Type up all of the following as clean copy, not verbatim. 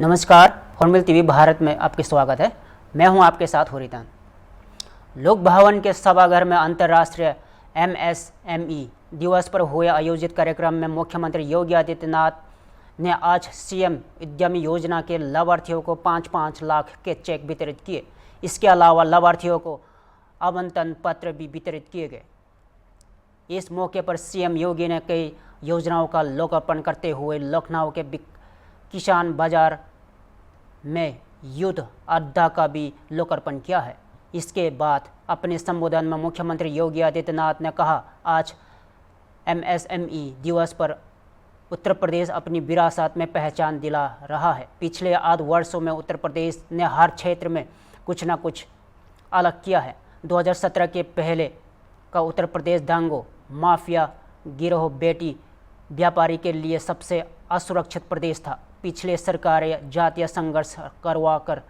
नमस्कार, hornbill TV Bharat में आपके स्वागत है। मैं हूं आपके साथ होरितान। लोक भवन के सभागार में अंतर्राष्ट्रीय एमएसएमई दिवस पर हुए आयोजित कार्यक्रम में मुख्यमंत्री योगी आदित्यनाथ ने आज सीएम उद्यमी योजना के लाभार्थियों को 5-5 लाख के चेक वितरित किए। इसके अलावा लाभार्थियों को आवंटन पत्र भी वितरित किए गए। इस मौके पर सीएम योगी ने कई योजनाओं का लोकार्पण करते हुए लखनऊ के किसान बाजार में युद्ध अड्डा का भी लोकार्पण किया है। इसके बाद अपने संबोधन में मुख्यमंत्री योगी आदित्यनाथ ने कहा, आज एमएसएमई दिवस पर उत्तर प्रदेश अपनी विरासत में पहचान दिला रहा है। पिछले आध वर्षों में उत्तर प्रदेश ने हर क्षेत्र में कुछ न कुछ अलग किया है। 2017 के पहले का उत्तर प्रदेश दांगो माफिया गिरोह बेटी व्यापारी के लिए सबसे असुरक्षित प्रदेश था। पिछले सरकारें जातीय संघर्ष करवाकर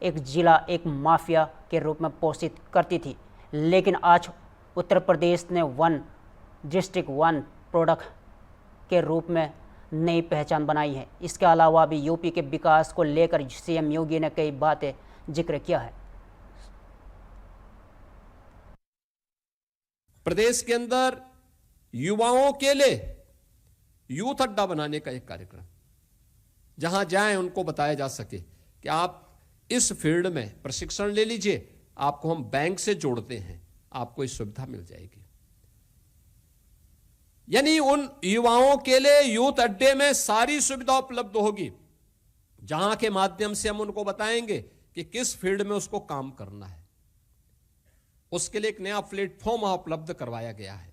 एक जिला एक माफिया के रूप में पोषित करती थी, लेकिन आज उत्तर प्रदेश ने वन डिस्ट्रिक्ट वन प्रोडक्ट के रूप में नई पहचान बनाई है। इसके अलावा भी यूपी के विकास को लेकर सीएम योगी ने कई बातें जिक्र किया है। प्रदेश के अंदर युवाओं के लिए यूथ अड्डा बनाने का एक कार्यक्रम, जहां जाएं उनको बताया जा सके कि आप इस फील्ड में प्रशिक्षण ले लीजिए, आपको हम बैंक से जोड़ते हैं, आपको इस सुविधा मिल जाएगी। यानी उन युवाओं के लिए यूथ अड्डे में सारी सुविधा उपलब्ध होगी, जहां के माध्यम से हम उनको बताएंगे कि किस फील्ड में उसको काम करना है। उसके लिए एक नया प्लेटफॉर्म उपलब्ध करवाया गया है।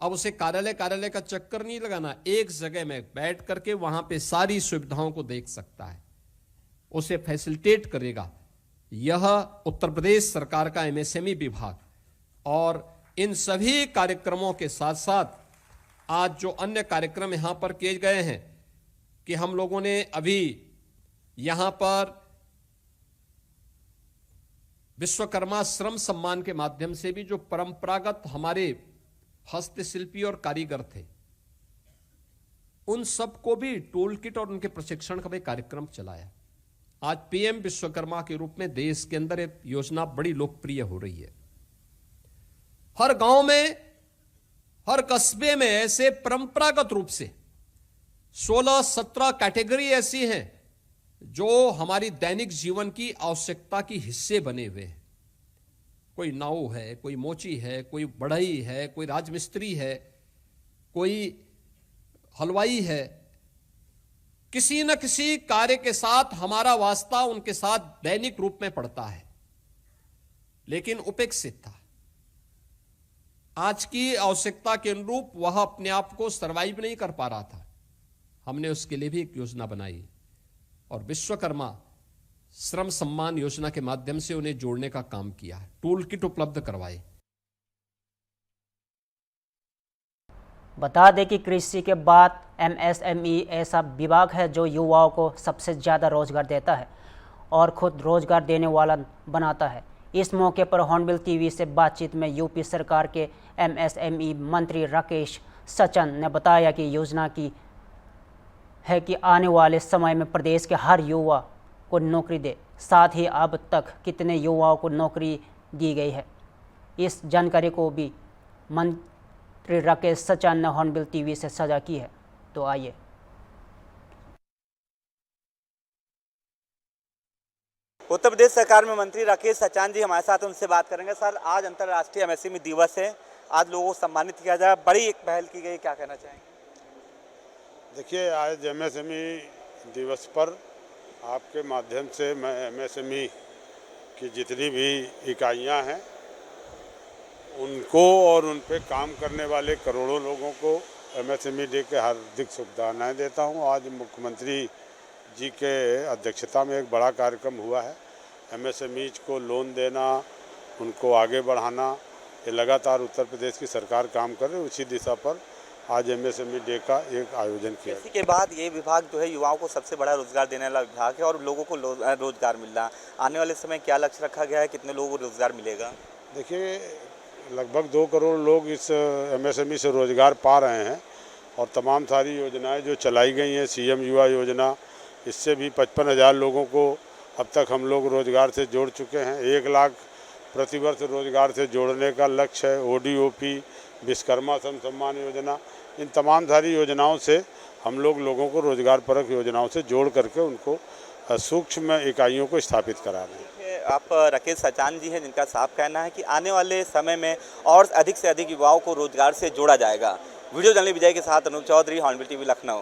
अब उसे कार्यालय का चक्कर नहीं लगाना, एक जगह में बैठ करके वहां पे सारी सुविधाओं को देख सकता है, उसे फैसिलिटेट करेगा यह उत्तर प्रदेश सरकार का एमएसएमई विभाग। और इन सभी कार्यक्रमों के साथ साथ आज जो अन्य कार्यक्रम यहां पर किए गए हैं कि हम लोगों ने अभी यहां पर विश्वकर्मा श्रम सम्मान के माध्यम से भी जो परंपरागत हमारे हस्तशिल्पी और कारीगर थे, उन सबको भी टूल किट और उनके प्रशिक्षण का भी कार्यक्रम चलाया। आज पीएम विश्वकर्मा के रूप में देश के अंदर एक योजना बड़ी लोकप्रिय हो रही है। हर गांव में, हर कस्बे में ऐसे परंपरागत रूप से 16-17 कैटेगरी ऐसी हैं जो हमारी दैनिक जीवन की आवश्यकता की हिस्से बने हुए हैं। कोई नाव है, कोई मोची है, कोई बढ़ई है, कोई राजमिस्त्री है, कोई हलवाई है। किसी न किसी कार्य के साथ हमारा वास्ता उनके साथ दैनिक रूप में पड़ता है, लेकिन उपेक्षित था। आज की आवश्यकता के अनुरूप वह अपने आप को सर्वाइव नहीं कर पा रहा था। हमने उसके लिए भी एक योजना बनाई और विश्वकर्मा श्रम सम्मान योजना के माध्यम से उन्हें जोड़ने का काम किया है, टूल किट उपलब्ध करवाए। बता दें कि कृषि के बाद एमएसएमई ऐसा विभाग है जो युवाओं को सबसे ज़्यादा रोजगार देता है और खुद रोजगार देने वाला बनाता है। इस मौके पर हॉर्नबिल टीवी से बातचीत में यूपी सरकार के एमएसएमई मंत्री राकेश सचन ने बताया कि योजना की है कि आने वाले समय में प्रदेश के हर युवा को नौकरी दे। साथ ही अब तक कितने युवाओं को नौकरी दी गई है, इस जानकारी को भी मंत्री राकेश सचन ने हॉर्नबिल टीवी से साझा की है। तो आइए। उत्तर प्रदेश सरकार में मंत्री राकेश सचान जी हमारे साथ, उनसे बात करेंगे। सर, आज अंतर्राष्ट्रीय एमएसएमई दिवस है, आज लोगों को सम्मानित किया जाए, बड़ी एक पहल की गई, क्या कहना चाहेंगे? देखिए, आज एमएसएमई दिवस पर आपके माध्यम से मैं एमएसएमई की जितनी भी इकाइयां हैं उनको और उन पे काम करने वाले करोड़ों लोगों को एमएसएमई डे के हार्दिक शुभकामनाएं देता हूं। आज मुख्यमंत्री जी के अध्यक्षता में एक बड़ा कार्यक्रम हुआ है। एमएसएमई को लोन देना, उनको आगे बढ़ाना, ये लगातार उत्तर प्रदेश की सरकार काम कर रही है। उसी दिशा पर आज एमएसएमई डे का एक आयोजन किया। इसी के बाद ये विभाग जो है युवाओं को सबसे बड़ा रोजगार देने वाला विभाग है और लोगों को रोजगार मिल रहा है। आने वाले समय क्या लक्ष्य रखा गया है, कितने लोगों को रोजगार मिलेगा? देखिए, लगभग 2 करोड़ लोग इस एमएसएमई से रोजगार पा रहे हैं और तमाम सारी योजनाएं जो चलाई गई हैं, सीएम युवा योजना, इससे भी 55,000 लोगों को अब तक हम लोग रोजगार से जोड़ चुके हैं। 1 लाख प्रतिवर्ष रोजगार से जोड़ने का लक्ष्य है। ODOP, विश्वकर्मा श्रम सम्मान योजना, इन तमाम सारी योजनाओं से हम लोगों को रोजगार परक योजनाओं से जोड़ करके उनको सूक्ष्म इकाइयों को स्थापित करा रहे हैं। आप राकेश सचान जी हैं, जिनका साफ कहना है कि आने वाले समय में और अधिक से अधिक युवाओं को रोजगार से जोड़ा जाएगा। वीडियो जर्नलिस्ट विजय के साथ अनूप चौधरी, हॉर्नबिल टीवी, लखनऊ।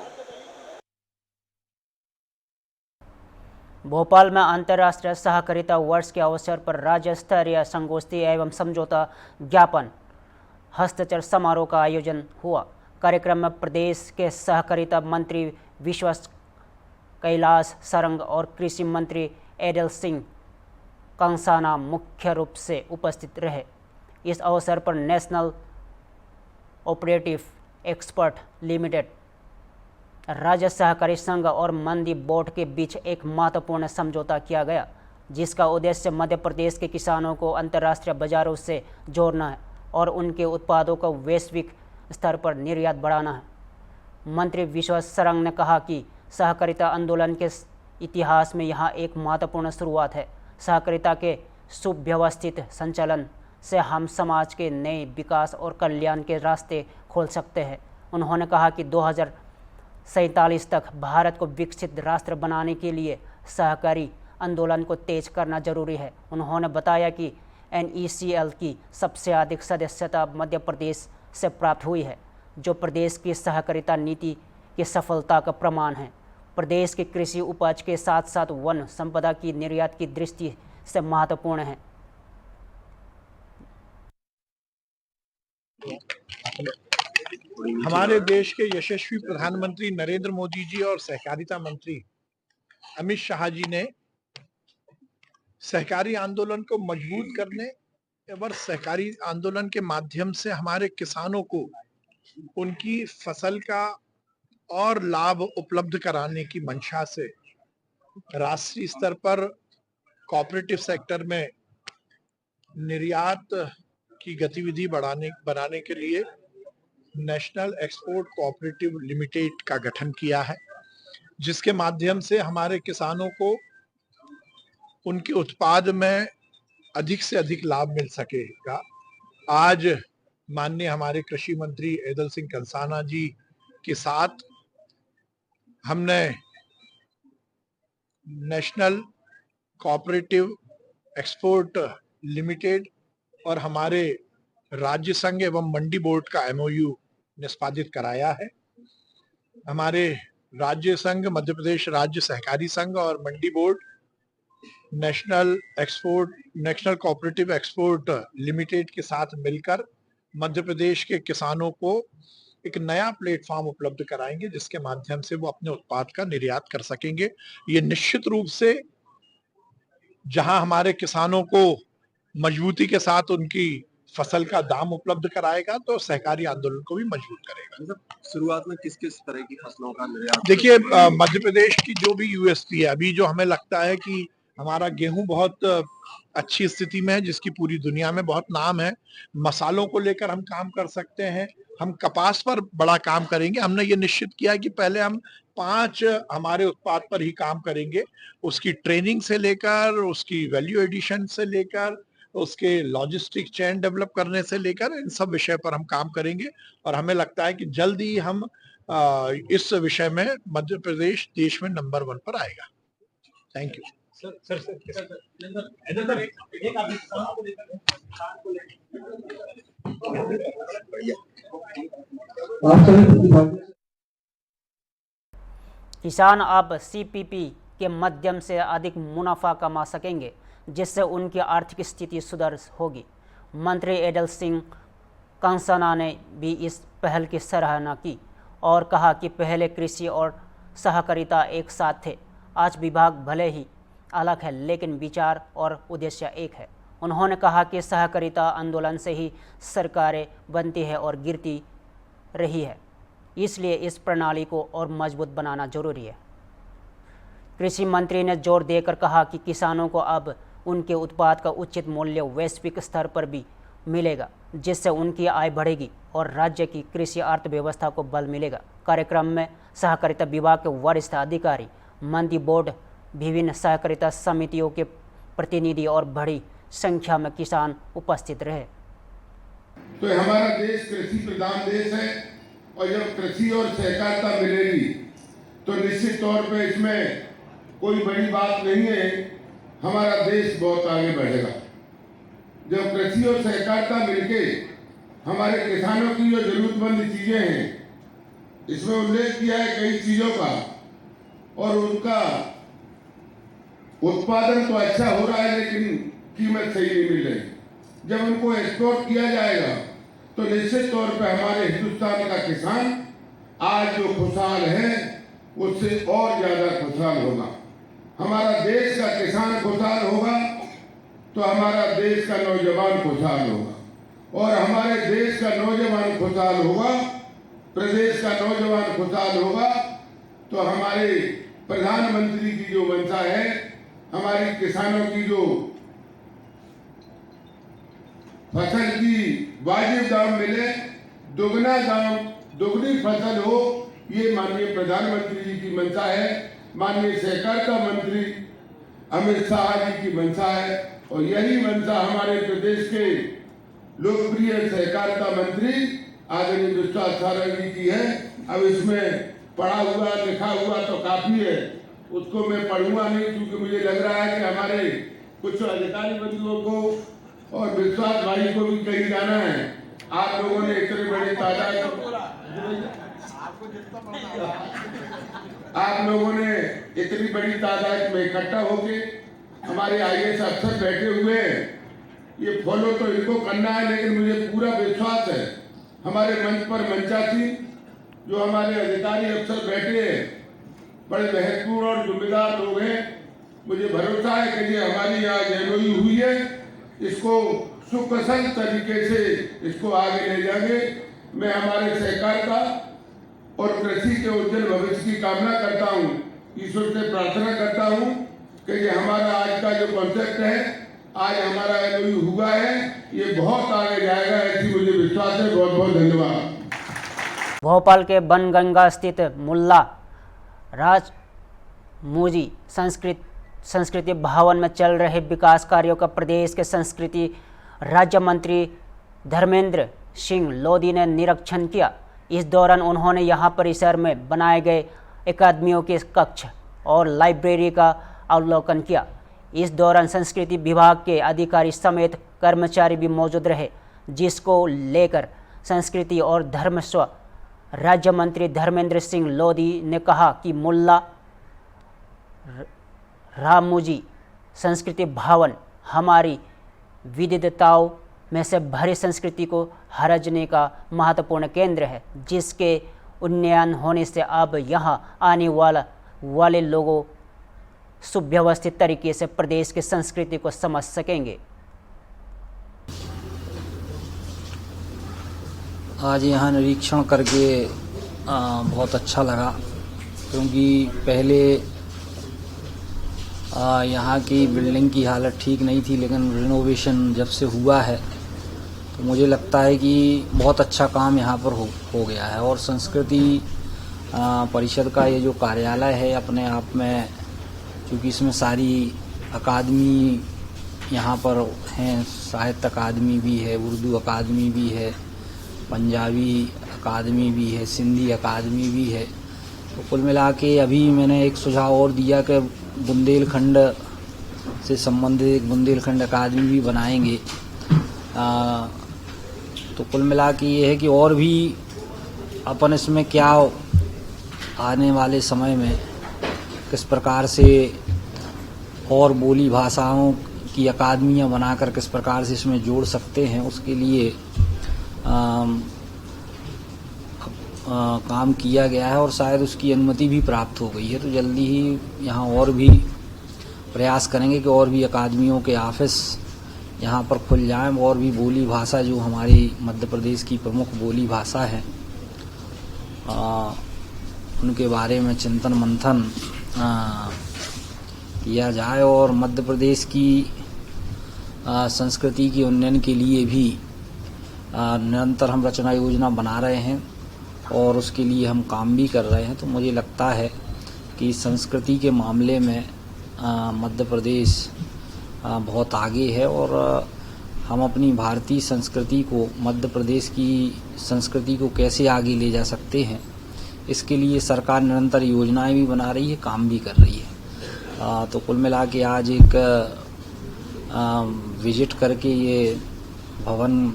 भोपाल में अंतर्राष्ट्रीय सहकारिता वर्ष के अवसर पर राज्य स्तरीय संगोष्ठी एवं समझौता ज्ञापन हस्ताक्षर समारोह का आयोजन हुआ। कार्यक्रम में प्रदेश के सहकारिता मंत्री विश्वास कैलाश सरंग और कृषि मंत्री एडल सिंह कंसाना मुख्य रूप से उपस्थित रहे। इस अवसर पर नेशनल ऑपरेटिव एक्सपर्ट लिमिटेड, राज्य सहकारी संघ और मंडी बोर्ड के बीच एक महत्वपूर्ण समझौता किया गया, जिसका उद्देश्य मध्य प्रदेश के किसानों को अंतर्राष्ट्रीय बाजारों से जोड़ना है और उनके उत्पादों को वैश्विक स्तर पर निर्यात बढ़ाना है। मंत्री विश्वास सरंग ने कहा कि सहकारिता आंदोलन के इतिहास में यह एक महत्वपूर्ण शुरुआत है। सहकारिता के सुव्यवस्थित संचालन से हम समाज के नए विकास और कल्याण के रास्ते खोल सकते हैं। उन्होंने कहा कि 2047 तक भारत को विकसित राष्ट्र बनाने के लिए सहकारी आंदोलन को तेज करना जरूरी है। उन्होंने बताया कि NECL की सबसे अधिक सदस्यता मध्य प्रदेश से प्राप्त हुई है, जो प्रदेश की सहकारिता नीति की सफलता का प्रमाण है। प्रदेश के कृषि उपज के साथ साथ वन संपदा की निर्यात की दृष्टि से महत्वपूर्ण है। हमारे देश के यशस्वी प्रधानमंत्री नरेंद्र मोदी जी और सहकारिता मंत्री अमित शाह जी ने सहकारी आंदोलन को मजबूत करने और सहकारी आंदोलन के माध्यम से हमारे किसानों को उनकी फसल का और लाभ उपलब्ध कराने की मंशा से राष्ट्रीय स्तर पर कोऑपरेटिव सेक्टर में निर्यात की गतिविधि बनाने के लिए नेशनल एक्सपोर्ट कोऑपरेटिव लिमिटेड का गठन किया है, जिसके माध्यम से हमारे किसानों को उनके उत्पाद में अधिक से अधिक लाभ मिल सकेगा। आज माननीय हमारे कृषि मंत्री एडल सिंह कंसाना जी के साथ हमने नेशनल कोऑपरेटिव एक्सपोर्ट लिमिटेड और हमारे राज्य संघ एवं मंडी बोर्ड का MOU निष्पादित कराया है। हमारे राज्य संघ, मध्य प्रदेश राज्य सहकारी संघ और mandi board national cooperative export limited के साथ मिलकर मध्य प्रदेश के किसानों को एक नया प्लेटफॉर्म उपलब्ध कराएंगे, जिसके माध्यम से वो अपने उत्पाद का निर्यात कर सकेंगे। ये निश्चित रूप से जहां हमारे किसानों को मजबूती के साथ उनकी फसल का दाम उपलब्ध कराएगा, तो सहकारी आंदोलन को भी मजबूत करेगा। शुरुआत में किस किस तरह की फसलों का निर्यात? देखिए, मध्य प्रदेश की जो भी USP है, अभी जो हमें लगता है कि हमारा गेहूं बहुत अच्छी स्थिति में है, जिसकी पूरी दुनिया में बहुत नाम है। मसालों को लेकर हम काम कर सकते हैं। हम कपास पर बड़ा काम करेंगे। हमने ये निश्चित किया कि पहले हम 5 हमारे उत्पाद पर ही काम करेंगे। उसकी ट्रेनिंग से लेकर, उसकी वैल्यू एडिशन से लेकर, उसके लॉजिस्टिक चेन डेवलप करने से लेकर, इन सब विषय पर हम काम करेंगे। और हमें लगता है कि जल्द ही हम इस विषय में मध्य प्रदेश देश में नंबर 1 पर आएगा। Thank you. किसान अब CPP के माध्यम से अधिक मुनाफा कमा सकेंगे, जिससे उनकी आर्थिक स्थिति सुधर होगी। मंत्री एडल सिंह कंसाना ने भी इस पहल की सराहना की और कहा कि पहले कृषि और सहकारिता एक साथ थे। आज विभाग भले ही अलग है, लेकिन विचार और उद्देश्य एक है। उन्होंने कहा कि सहकारिता आंदोलन से ही सरकारें बनती है और गिरती रही है, इसलिए इस प्रणाली को और मजबूत बनाना जरूरी है। कृषि मंत्री ने जोर देकर कहा कि किसानों को अब उनके उत्पाद का उचित मूल्य वैश्विक स्तर पर भी मिलेगा, जिससे उनकी आय बढ़ेगी और राज्य की कृषि अर्थव्यवस्था को बल मिलेगा। कार्यक्रम में सहकारिता विभाग के वरिष्ठ अधिकारी मंडी बोर्ड, विभिन्न सहकारिता समितियों के प्रतिनिधि और बड़ी संख्या में किसान उपस्थित रहे। तो हमारा देश कृषि प्रधान देश है और जब कृषि और सहकारिता मिलेगी तो निश्चित तौर पे इसमें कोई बड़ी बात नहीं है, हमारा देश बहुत आगे बढ़ेगा। जब कृषि और सहकारिता मिलके हमारे किसानों की जो जरूरतमंद चीजें हैं, इसमें उल्लेख किया है कई चीजों का, और उनका उत्पादन तो अच्छा हो रहा है लेकिन कीमत सही नहीं मिल रही। जब उनको एक्सपोर्ट किया जाएगा तो निश्चित तौर पर हमारे हिंदुस्तान का किसान आज जो खुशहाल है उससे और ज्यादा खुशहाल होगा। हमारा देश का किसान खुशहाल होगा तो हमारा देश का नौजवान खुशहाल होगा, और हमारे देश का नौजवान खुशहाल होगा, प्रदेश का नौजवान खुशहाल होगा तो हमारे प्रधानमंत्री की जो मंशा है, हमारी किसानों की जो फसल की वाजिब दाम मिले, दुगना दाम, दुगनी फसल हो, ये माननीय प्रधानमंत्री जी की मंशा है, माननीय सहकारिता मंत्री अमित शाह जी की मंशा है, और यही मंशा हमारे प्रदेश के लोकप्रिय सहकारिता मंत्री आदरणीय विश्वास सारंग जी की है। अब इसमें पढ़ा हुआ लिखा हुआ तो काफी है, उसको मैं पढ़ूंगा नहीं, क्योंकि मुझे लग रहा है कि हमारे कुछ अधिकारी बंधुओं को और विश्वास भाई को भी कहीं जाना है। आप लोगों ने इतने बड़े तादाद इतनी बड़ी तादाद में इकट्ठा होके हमारे IAS अफसर बैठे हुए हैं, ये फॉलो तो इनको करना है, लेकिन मुझे पूरा विश्वास है हमारे मंच पर मंचासी जो हमारे अधिकारी अफसर बैठे हैं, बड़े महत्वपूर्ण और जिम्मेदार लोग हैं। मुझे भरोसा है कि ये हमारी आज MOU हुई है, इसको सुकुशल तरीके से इसको आगे ले जाएंगे। मैं हमारे सहकारिता और कृषि के उज्जवल भविष्य की कामना करता हूँ, ईश्वर से प्रार्थना करता हूँ कि ये हमारा आज का जो कॉन्सेप्ट है, आज हमारा MOU हुआ है, ये बहुत आगे जाएगा, ऐसी मुझे विश्वास है। बहुत बहुत धन्यवाद। भोपाल के बनगंगा स्थित मुल्ला राजमूजी संस्कृति भवन में चल रहे विकास कार्यों का प्रदेश के संस्कृति राज्य मंत्री धर्मेंद्र सिंह लोधी ने निरीक्षण किया। इस दौरान उन्होंने यहां परिसर में बनाए गए अकादमियों के कक्ष और लाइब्रेरी का अवलोकन किया। इस दौरान संस्कृति विभाग के अधिकारी समेत कर्मचारी भी मौजूद रहे, जिसको लेकर संस्कृति और धर्म स्व राज्य मंत्री धर्मेंद्र सिंह लोधी ने कहा कि मुल्ला रामूजी संस्कृति भवन हमारी विविधताओं में से भरी संस्कृति को हरजने का महत्वपूर्ण केंद्र है, जिसके उन्नयन होने से अब यहाँ आने वाले लोगों सुव्यवस्थित तरीके से प्रदेश की संस्कृति को समझ सकेंगे। आज यहाँ निरीक्षण करके बहुत अच्छा लगा, क्योंकि पहले यहाँ की बिल्डिंग की हालत ठीक नहीं थी, लेकिन रिनोवेशन जब से हुआ है तो मुझे लगता है कि बहुत अच्छा काम यहाँ पर हो गया है। और संस्कृति परिषद का ये जो कार्यालय है अपने आप में, क्योंकि इसमें सारी अकादमी यहाँ पर हैं, साहित्य अकादमी भी है, उर्दू अकादमी भी है, पंजाबी अकादमी भी है, सिंधी अकादमी भी है। तो कुल मिला के अभी मैंने एक सुझाव और दिया कि बुंदेलखंड से संबंधित एक बुंदेलखंड अकादमी भी बनाएंगे। तो कुल मिला के ये है कि और भी अपन इसमें क्या आने वाले समय में किस प्रकार से और बोली भाषाओं की अकादमियाँ बनाकर किस प्रकार से इसमें जोड़ सकते हैं, उसके लिए काम किया गया है और शायद उसकी अनुमति भी प्राप्त हो गई है। तो जल्दी ही यहाँ और भी प्रयास करेंगे कि और भी अकादमियों के ऑफिस यहाँ पर खुल जाएं, और भी बोली भाषा जो हमारी मध्य प्रदेश की प्रमुख बोली भाषा है उनके बारे में चिंतन मंथन किया जाए, और मध्य प्रदेश की संस्कृति के उन्नयन के लिए भी निरंतर हम रचना योजना बना रहे हैं और उसके लिए हम काम भी कर रहे हैं। तो मुझे लगता है कि संस्कृति के मामले में मध्य प्रदेश बहुत आगे है और हम अपनी भारतीय संस्कृति को, मध्य प्रदेश की संस्कृति को कैसे आगे ले जा सकते हैं, इसके लिए सरकार निरंतर योजनाएं भी बना रही है, काम भी कर रही है। तो कुल मिला के आज एक विजिट करके ये भवन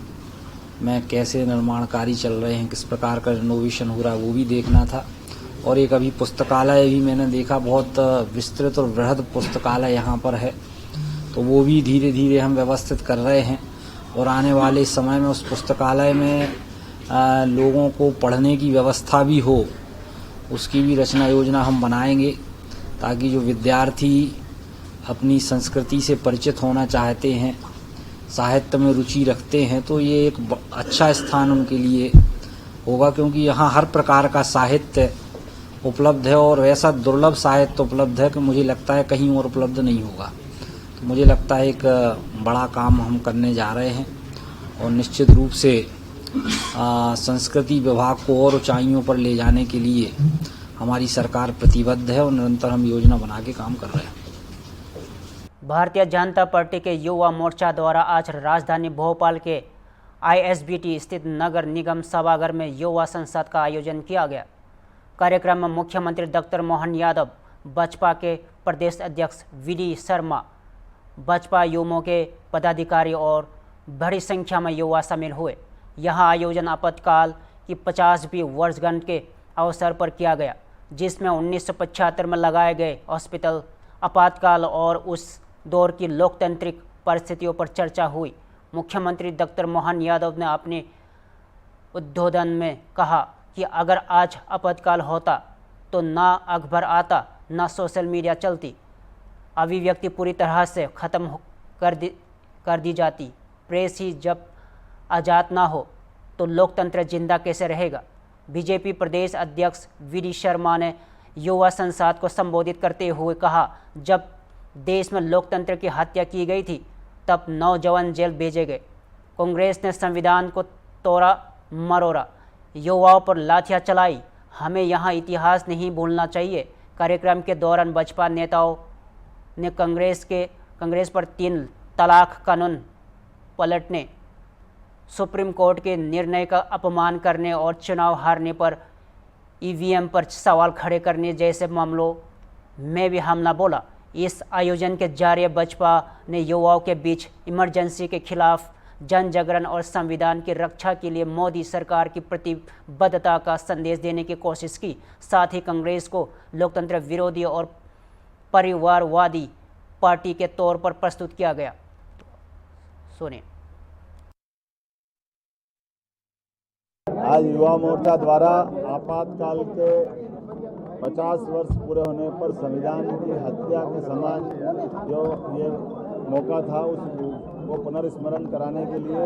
में कैसे निर्माण कार्य चल रहे हैं, किस प्रकार का रिनोवेशन हो रहा है, वो भी देखना था। और एक अभी पुस्तकालय भी मैंने देखा, बहुत विस्तृत और बृहद पुस्तकालय यहाँ पर है, तो वो भी धीरे धीरे हम व्यवस्थित कर रहे हैं और आने वाले समय में उस पुस्तकालय में लोगों को पढ़ने की व्यवस्था भी हो, उसकी भी रचना योजना हम बनाएंगे, ताकि जो विद्यार्थी अपनी संस्कृति से परिचित होना चाहते हैं, साहित्य में रुचि रखते हैं, तो ये एक अच्छा स्थान उनके लिए होगा, क्योंकि यहाँ हर प्रकार का साहित्य उपलब्ध है और ऐसा दुर्लभ साहित्य उपलब्ध है कि मुझे लगता है कहीं और उपलब्ध नहीं होगा। तो मुझे लगता है एक बड़ा काम हम करने जा रहे हैं और निश्चित रूप से संस्कृति विभाग को और ऊंचाइयों पर ले जाने के लिए हमारी सरकार प्रतिबद्ध है और निरंतर हम योजना बना के काम कर रहे हैं। भारतीय जनता पार्टी के युवा मोर्चा द्वारा आज राजधानी भोपाल के ISBT स्थित नगर निगम सभागार में युवा संसद का आयोजन किया गया। कार्यक्रम में मुख्यमंत्री डॉक्टर मोहन यादव, बसपा के प्रदेश अध्यक्ष VD शर्मा, बसपा युवों के पदाधिकारी और बड़ी संख्या में युवा शामिल हुए। यहां आयोजन आपातकाल की 50वीं वर्षगांठ के अवसर पर किया गया, जिसमें 1975 में लगाए गए हॉस्पिटल, आपातकाल और उस दौर की लोकतांत्रिक परिस्थितियों पर चर्चा हुई। मुख्यमंत्री डॉक्टर मोहन यादव ने अपने उद्बोधन में कहा कि अगर आज आपातकाल होता तो ना अखबार आता, ना सोशल मीडिया चलती, अभिव्यक्ति पूरी तरह से ख़त्म कर दी जाती। प्रेस ही जब आज़ाद ना हो तो लोकतंत्र जिंदा कैसे रहेगा। बीजेपी प्रदेश अध्यक्ष VD शर्मा ने युवा संसद को संबोधित करते हुए कहा, जब देश में लोकतंत्र की हत्या की गई थी तब नौजवान जेल भेजे गए। कांग्रेस ने संविधान को तोड़ा मरोड़ा, युवाओं पर लाठियां चलाई। हमें यहाँ इतिहास नहीं भूलना चाहिए। कार्यक्रम के दौरान बसपा नेताओं ने कांग्रेस पर 3 तलाक कानून पलटने, सुप्रीम कोर्ट के निर्णय का अपमान करने और चुनाव हारने पर EVM पर सवाल खड़े करने जैसे मामलों में भी हमला बोला। इस आयोजन के जरिए बसपा ने युवाओं के बीच इमरजेंसी के खिलाफ जन जागरण और संविधान की रक्षा के लिए मोदी सरकार की प्रतिबद्धता का संदेश देने की कोशिश की। साथ ही कांग्रेस को लोकतंत्र विरोधी और परिवारवादी पार्टी के तौर पर प्रस्तुत किया गया। सुनिए। आज युवा मोर्चा द्वारा आपातकाल के 50 वर्ष पूरे होने पर संविधान की हत्या के समान जो ये मौका था उसको पुनर्स्मरण कराने के लिए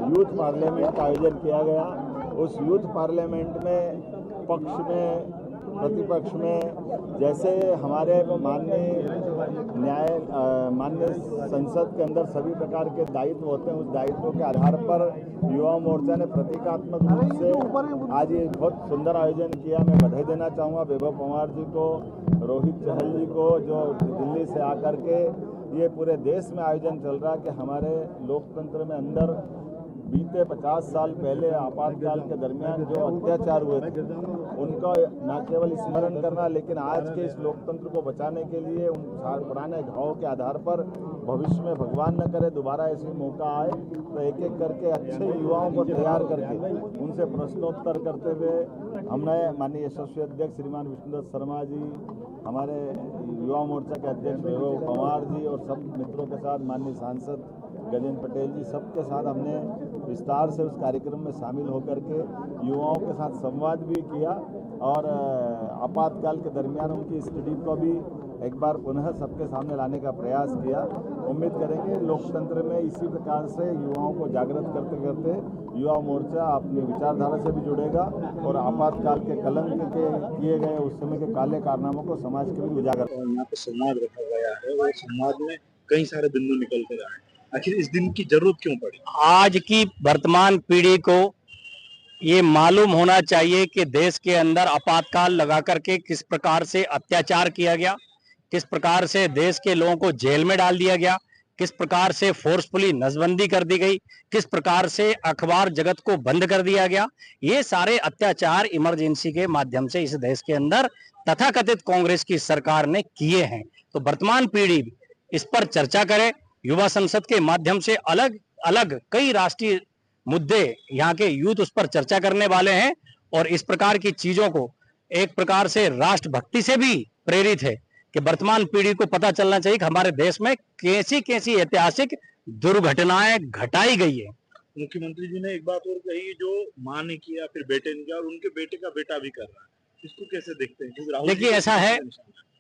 यूथ पार्लियामेंट का आयोजन किया गया। उस यूथ पार्लियामेंट में पक्ष में प्रतिपक्ष में जैसे हमारे माननीय संसद के अंदर सभी प्रकार के दायित्व होते हैं, उस दायित्वों के आधार पर युवा मोर्चा ने प्रतीकात्मक रूप से आज ये बहुत सुंदर आयोजन किया। मैं बधाई देना चाहूँगा वैभव पंवार जी को, रोहित चहल जी को, जो दिल्ली से आकर के ये पूरे देश में आयोजन चल रहा कि हमारे लोकतंत्र में अंदर बीते 50 साल पहले आपातकाल के दरमियान जो अत्याचार हुए थे उनका न केवल स्मरण करना, लेकिन आज के इस लोकतंत्र को बचाने के लिए उन पुराने घावों के आधार पर भविष्य में भगवान न करे दोबारा ऐसे मौका आए तो एक एक करके अच्छे युवाओं को तैयार करके उनसे प्रश्नोत्तर करते हुए हमने माननीय यशस्वी अध्यक्ष श्रीमान विष्णुदत्त शर्मा जी, हमारे युवा मोर्चा के अध्यक्ष वैभव पंवार जी और सब मित्रों के साथ माननीय सांसद गजेंद्र पटेल जी, सबके साथ हमने विस्तार से उस कार्यक्रम में शामिल होकर के युवाओं के साथ संवाद भी किया और आपातकाल के दरमियान उनकी स्टडी को भी एक बार पुनः सबके सामने लाने का प्रयास किया। उम्मीद करेंगे लोकतंत्र में इसी प्रकार से युवाओं को जागृत करते करते युवा मोर्चा अपनी विचारधारा से भी जुड़ेगा और आपातकाल के कलंक के किए गए उस समय के काले कारनामों को समाज के भी उजागर। यहाँ पे संवाद रखा गया है और संवाद में कई सारे बिंदु निकल कर आए। आखिर इस दिन की जरूरत क्यों पड़ी? आज की वर्तमान पीढ़ी को ये मालूम होना चाहिए कि देश के अंदर आपातकाल लगा करके किस प्रकार से अत्याचार किया गया, किस प्रकार से देश के लोगों को जेल में डाल दिया गया, किस प्रकार से फोर्सफुली नसबंदी कर दी गई, किस प्रकार से अखबार जगत को बंद कर दिया गया। ये सारे अत्याचार इमरजेंसी के माध्यम से इस देश के अंदर तथाकथित कांग्रेस की सरकार ने किए हैं। तो वर्तमान पीढ़ी इस पर चर्चा करे, युवा संसद के माध्यम से अलग अलग कई राष्ट्रीय मुद्दे यहाँ के यूथ उस पर चर्चा करने वाले हैं और इस प्रकार की चीजों को एक प्रकार से राष्ट्रभक्ति से भी प्रेरित है कि वर्तमान पीढ़ी को पता चलना चाहिए कि हमारे देश में कैसी कैसी ऐतिहासिक दुर्घटनाएं घटाई गई है। मुख्यमंत्री जी ने एक बात और कही, जो माँ ने किया फिर बेटे ने किया और उनके बेटे का बेटा भी कर रहा है, इसको कैसे देखते हैं? देखिए ऐसा है,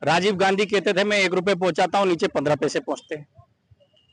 राजीव गांधी कहते थे मैं 1 रुपए पहुंचाता हूं, नीचे 15 पैसे पहुंचते हैं।